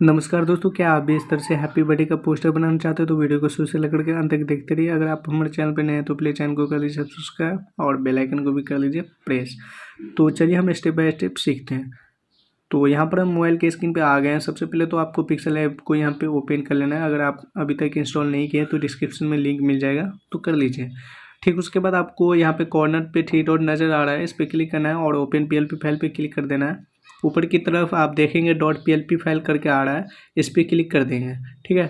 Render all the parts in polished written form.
नमस्कार दोस्तों, क्या आप भी इस तरह से हैप्पी बर्थडे का पोस्टर बनाना चाहते हो तो वीडियो को शुरू से लेकर के अंत तक देखते रहिए। अगर आप हमारे चैनल पर नए हैं तो प्लीज़ चैनल को कर लीजिए सब्सक्राइब और बेल आइकन को भी कर लीजिए प्रेस। तो चलिए हम स्टेप बाय स्टेप सीखते हैं। तो यहाँ पर हम मोबाइल के स्क्रीन पे आ गए हैं। सबसे पहले तो आपको पिक्सल ऐप को यहाँ पे ओपन कर लेना है। अगर आप अभी तक इंस्टॉल नहीं किए तो डिस्क्रिप्शन में लिंक मिल जाएगा, तो कर लीजिए। ठीक, उसके बाद आपको यहाँ पे कॉर्नर पे थ्री डॉट नज़र आ रहा है, इस पर क्लिक करना है और ओपन PLP फाइल पे क्लिक कर देना है। ऊपर की तरफ आप देखेंगे .plt फाइल करके आ रहा है, इस पर क्लिक कर देंगे। ठीक है,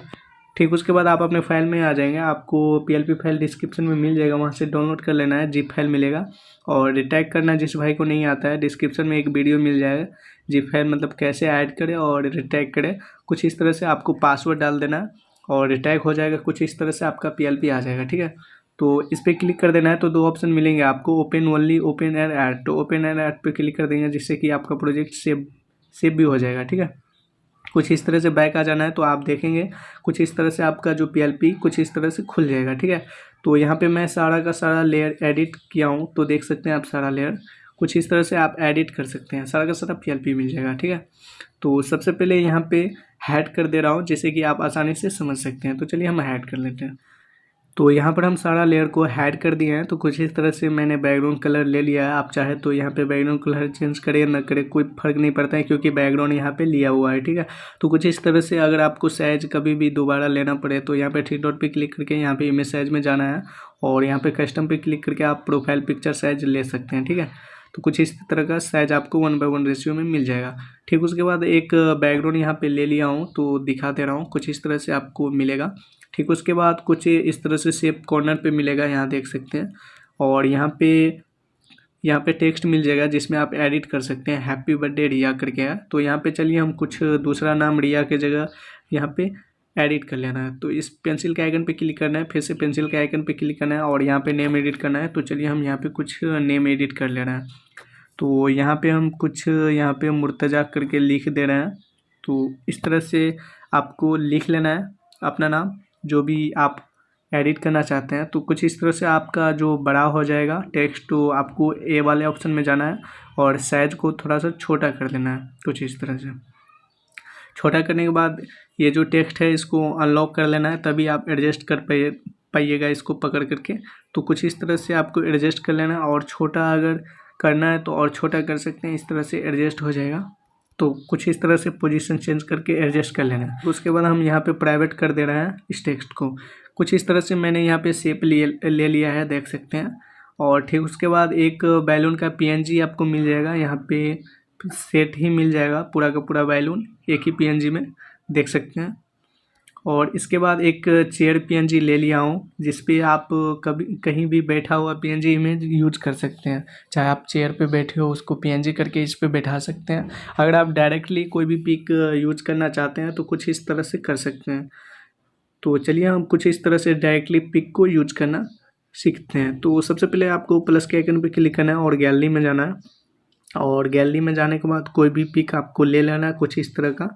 ठीक, उसके बाद आप अपने फाइल में आ जाएंगे। आपको PLP फाइल डिस्क्रिप्शन में मिल जाएगा, वहाँ से डाउनलोड कर लेना है, जिप फाइल मिलेगा। और रिटैग करना, जिस भाई को नहीं आता है डिस्क्रिप्शन में एक वीडियो मिल जाएगा, जिप फाइल मतलब कैसे ऐड करें और रिटैग करें। कुछ इस तरह से आपको पासवर्ड डाल देना है और रिटैग हो जाएगा। कुछ इस तरह से आपका PLP आ जाएगा। ठीक है, तो इस पर क्लिक कर देना है। तो दो ऑप्शन मिलेंगे आपको, open only, open and add. तो ओपन एंड ऐड पे क्लिक कर देंगे, जिससे कि आपका प्रोजेक्ट सेव भी हो जाएगा। ठीक है, कुछ इस तरह से बैक आ जाना है। तो आप देखेंगे कुछ इस तरह से आपका जो PLP कुछ इस तरह से खुल जाएगा। ठीक है, तो यहाँ पे मैं सारा का सारा लेयर एडिट किया हूँ, तो देख सकते हैं आप सारा लेयर कुछ इस तरह से आप एडिट कर सकते हैं। सारा का सारा PLP मिल जाएगा। ठीक है, तो सबसे पहले यहाँ पे हाइड कर दे रहा हूँ, जिससे कि आप आसानी से समझ सकते हैं। तो चलिए हम हाइड कर लेते हैं। तो यहाँ पर हम सारा लेयर को हाइड कर दिए हैं। तो कुछ इस तरह से मैंने बैकग्राउंड कलर ले लिया है। आप चाहे तो यहाँ पे बैकग्राउंड कलर चेंज करें या ना करें, कोई फ़र्क नहीं पड़ता है, क्योंकि बैकग्राउंड यहाँ पे लिया हुआ है। ठीक है, तो कुछ इस तरह से अगर आपको साइज कभी भी दोबारा लेना पड़े तो यहाँ पे थ्री डॉट पे क्लिक करके यहाँ पे इमेज साइज में जाना है और यहाँ पे कस्टम पे क्लिक करके आप प्रोफाइल पिक्चर साइज ले सकते हैं। ठीक है, तो कुछ इस तरह का साइज आपको 1:1 रेशियो में मिल जाएगा। ठीक, उसके बाद एक बैकग्राउंड यहाँ पे ले लिया हूँ, तो दिखा दे रहा हूँ, कुछ इस तरह से आपको मिलेगा। ठीक, उसके बाद कुछ इस तरह से शेप कॉर्नर पे मिलेगा, यहाँ देख सकते हैं। और यहाँ पे टेक्स्ट मिल जाएगा, जिसमें आप एडिट कर सकते हैं, हैप्पी बर्थडे रिया करके है। तो यहाँ पे चलिए हम कुछ दूसरा नाम रिया के जगह यहाँ पे एडिट कर लेना है। तो इस पेंसिल के आइकन पे क्लिक करना है, फिर से पेंसिल के आइकन पे क्लिक करना है और यहाँ पे नेम एडिट करना है। तो चलिए हम यहाँ पे कुछ नेम एडिट कर ले रहे हैं। तो यहाँ पे हम कुछ यहाँ पे मुर्तज़ा करके लिख दे रहे हैं। तो इस तरह से आपको लिख लेना है अपना नाम, जो भी आप एडिट करना चाहते हैं। तो कुछ इस तरह से आपका जो बड़ा हो जाएगा टेक्स्ट, तो आपको ए वाले ऑप्शन में जाना है और साइज को थोड़ा सा छोटा कर देना है। कुछ इस तरह से छोटा करने के बाद ये जो टेक्स्ट है इसको अनलॉक कर लेना है, तभी आप एडजस्ट कर पाइएगा इसको पकड़ करके। तो कुछ इस तरह से आपको एडजस्ट कर लेना है और छोटा अगर करना है तो और छोटा कर सकते हैं, इस तरह से एडजस्ट हो जाएगा। तो कुछ इस तरह से पोजीशन चेंज करके एडजस्ट कर लेना है। उसके बाद हम यहाँ पे प्राइवेट कर दे रहे हैं इस टेक्स्ट को। कुछ इस तरह से मैंने यहाँ पे शेप ले लिया है, देख सकते हैं। और ठीक उसके बाद एक बैलून का PNG आपको मिल जाएगा, यहाँ पे सेट ही मिल जाएगा पूरा का पूरा बैलून एक ही PNG में, देख सकते हैं। और इसके बाद एक चेयर PNG ले लिया हूँ, जिस पे आप कभी कहीं भी बैठा हुआ PNG इमेज यूज कर सकते हैं। चाहे आप चेयर पे बैठे हो उसको PNG करके इस पे बैठा सकते हैं। अगर आप डायरेक्टली कोई भी पिक यूज करना चाहते हैं तो कुछ इस तरह से कर सकते हैं। तो चलिए हम कुछ इस तरह से डायरेक्टली पिक को यूज करना सीखते हैं। तो सबसे पहले आपको प्लस के आइकन पे क्लिक करना है और गैलरी में जाना है। और गैलरी में जाने के बाद कोई भी पिक आपको ले लेना है कुछ इस तरह का।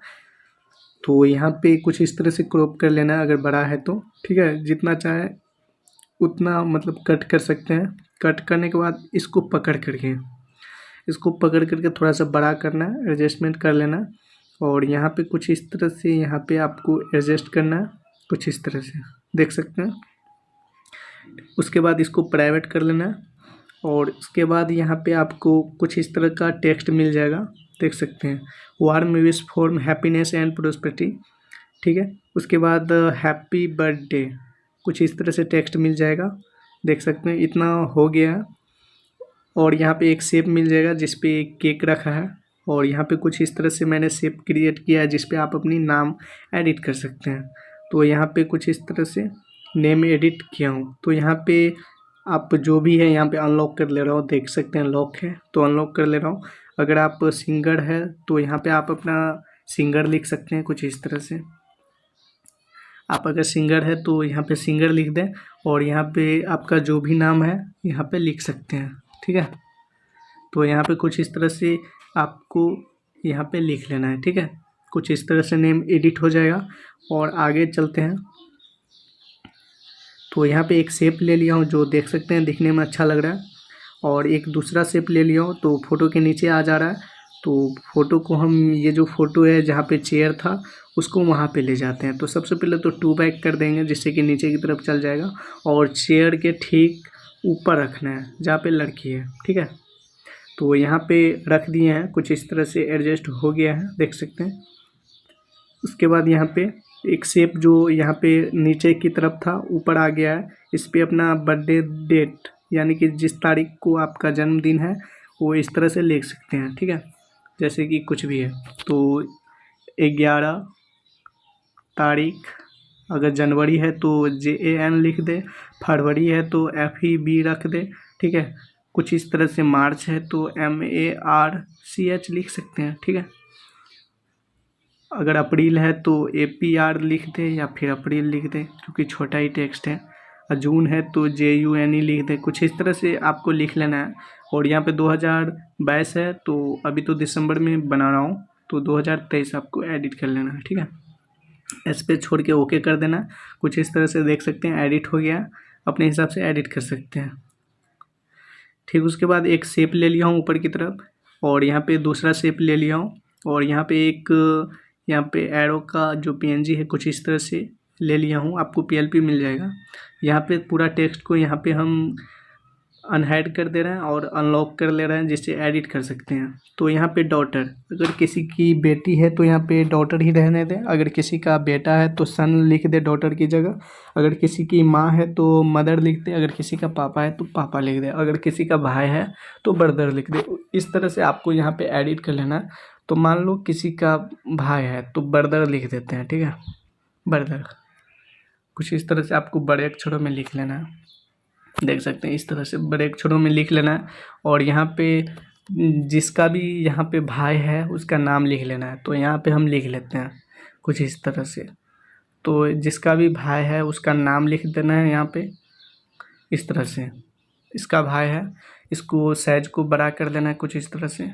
तो यहाँ पे कुछ इस तरह से क्रॉप कर लेना है अगर बड़ा है तो। ठीक है, जितना चाहे उतना मतलब कट कर सकते हैं। कट करने के बाद इसको पकड़ करके थोड़ा सा बड़ा करना है, एडजस्टमेंट कर लेना है। और यहाँ पे कुछ इस तरह से यहाँ पे आपको एडजस्ट करना है, कुछ इस तरह से देख सकते हैं। उसके बाद इसको प्राइवेट कर लेना है और उसके बाद यहाँ पे आपको कुछ इस तरह का टेक्स्ट मिल जाएगा, देख सकते हैं, warm wish for happiness and prosperity. ठीक है, उसके बाद हैप्पी बर्थडे कुछ इस तरह से टेक्स्ट मिल जाएगा, देख सकते हैं। इतना हो गया है। और यहाँ पे एक शेप मिल जाएगा जिस पे एक केक रखा है और यहाँ पे कुछ इस तरह से मैंने शेप क्रिएट किया है जिस पे आप अपनी नाम एडिट कर सकते हैं। तो यहाँ पे कुछ इस तरह से नेम एडिट किया हूँ। तो यहाँ पे आप जो भी है यहाँ पे अनलॉक कर ले रहा हूँ, देख सकते हैं लॉक है तो अनलॉक कर ले रहा हूँ। अगर आप सिंगर है तो यहाँ पे आप अपना सिंगर लिख सकते हैं, कुछ इस तरह से। आप अगर सिंगर है तो यहाँ पे सिंगर लिख दें और यहाँ पे आपका जो भी नाम है यहाँ पे लिख सकते हैं। ठीक है, तो यहाँ पे कुछ इस तरह से आपको यहाँ पे लिख लेना है। ठीक है, कुछ इस तरह से नेम एडिट हो जाएगा। और आगे चलते हैं। तो यहाँ पे एक शेप ले लिया हूँ जो देख सकते हैं दिखने में अच्छा लग रहा है और एक दूसरा शेप ले लिया हूँ तो फोटो के नीचे आ जा रहा है। तो फ़ोटो को हम, ये जो फ़ोटो है जहाँ पे चेयर था उसको वहाँ पे ले जाते हैं। तो सबसे पहले तो 2 बैक कर देंगे जिससे कि नीचे की तरफ चल जाएगा, और चेयर के ठीक ऊपर रखना है जहाँ पे लड़की है, ठीक है। तो यहाँ पे रख दिए हैं, कुछ इस तरह से एडजस्ट हो गया है, देख सकते हैं। उसके बाद यहाँ पे एक शेप जो यहाँ पे नीचे की तरफ था ऊपर आ गया है, इस पे अपना बर्थडे डेट यानी कि जिस तारीख को आपका जन्मदिन है वो इस तरह से लिख सकते हैं, ठीक है। जैसे कि कुछ भी है तो 11 तारीख, अगर जनवरी है तो JAN लिख दे, फरवरी है तो FEB रख दे, ठीक है। कुछ इस तरह से मार्च है तो MARCH लिख सकते हैं, ठीक है। अगर अप्रैल है तो APR लिख दे या फिर अप्रैल लिख दे क्योंकि छोटा ही टेक्स्ट है। और जून है तो JUNE लिख दे, कुछ इस तरह से आपको लिख लेना है। और यहाँ पे 2022 है तो अभी तो दिसंबर में बना रहा हूँ तो 2023 आपको एडिट कर लेना है, ठीक है। इस पे छोड़ के ओके कर देना। कुछ इस तरह से देख सकते हैं एडिट हो गया, अपने हिसाब से एडिट कर सकते हैं, ठीक। उसके बाद एक शेप ले लिया हूँ ऊपर की तरफ, और यहाँ पे दूसरा शेप ले लिया हूँ, और यहाँ पे एक यहाँ पे एरो का जो PNG है कुछ इस तरह से ले लिया हूँ, आपको PLP मिल जाएगा। यहाँ पे पूरा टेक्स्ट को यहाँ पे हम अनहाइड कर दे रहे हैं और अनलॉक कर ले रहे हैं जिससे एडिट कर सकते हैं। तो यहाँ पे डॉटर, अगर किसी की बेटी है तो यहाँ पे डॉटर ही रहने दें, अगर किसी का बेटा है तो सन लिख दे डॉटर की जगह, अगर किसी की माँ है तो मदर लिख दे, अगर किसी का पापा है तो पापा लिख दे, अगर किसी का भाई है तो ब्रदर लिख दे। इस तरह से आपको यहाँ पे एडिट कर लेना है। तो मान लो किसी का भाई है तो ब्रदर लिख देते हैं, ठीक है, ब्रदर। कुछ इस तरह से आपको बड़े अक्षरों में लिख लेना है, देख सकते हैं इस तरह से बड़े अक्षरों में लिख लेना है। और यहाँ पे जिसका भी यहाँ पे भाई है उसका नाम लिख लेना है। तो यहाँ पे हम लिख लेते हैं कुछ इस तरह से, तो जिसका भी भाई है उसका नाम लिख देना है यहाँ पे इस तरह से। इसका भाई है, इसको साइज को बड़ा कर देना है कुछ इस तरह से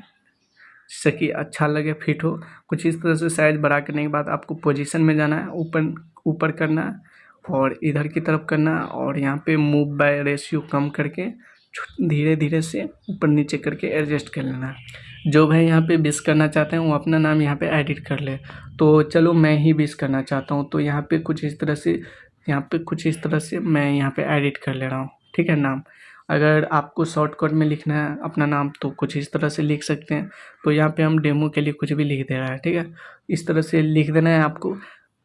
जिससे कि अच्छा लगे, फिट हो। कुछ इस तरह से साइज बड़ा करने के बाद आपको पोजीशन में जाना है, ऊपर ऊपर करना है और इधर की तरफ करना है, और यहाँ पे मूव बाय रेशियो कम करके धीरे धीरे से ऊपर नीचे करके एडजस्ट कर लेना है। जो भाई यहाँ पे 20 करना चाहते हैं वो अपना नाम यहाँ पे एडिट कर ले। तो चलो मैं ही 20 करना चाहता हूँ, तो यहाँ पे कुछ इस तरह से, मैं यहाँ पे एडिट कर ले रहा हूँ, ठीक है, नाम। अगर आपको शॉर्टकट में लिखना है अपना नाम तो कुछ इस तरह से लिख सकते हैं। तो यहाँ पे हम डेमो के लिए कुछ भी लिख दे रहा है, ठीक है। इस तरह से लिख देना है आपको,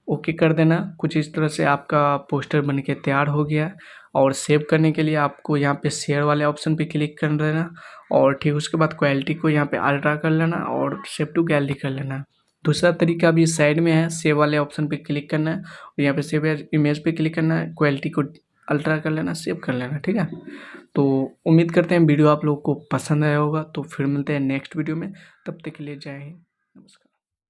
ओके कर देना। कुछ इस तरह से आपका पोस्टर बन के तैयार हो गया। और सेव करने के लिए आपको यहाँ पे शेयर वाले ऑप्शन पे क्लिक कर देना, और ठीक उसके बाद क्वालिटी को यहाँ पे अल्ट्रा कर लेना और सेव टू गैलरी कर लेना। दूसरा तरीका भी साइड में है, सेव वाले ऑप्शन पे क्लिक करना है और यहाँ पे सेव इमेज पे क्लिक करना है, क्वालिटी को अल्ट्रा कर लेना, सेव कर लेना, ठीक है। तो उम्मीद करते हैं वीडियो आप लोगों को पसंद आया होगा। तो फिर मिलते हैं नेक्स्ट वीडियो में, तब तक के लिए जय हिंद, नमस्कार।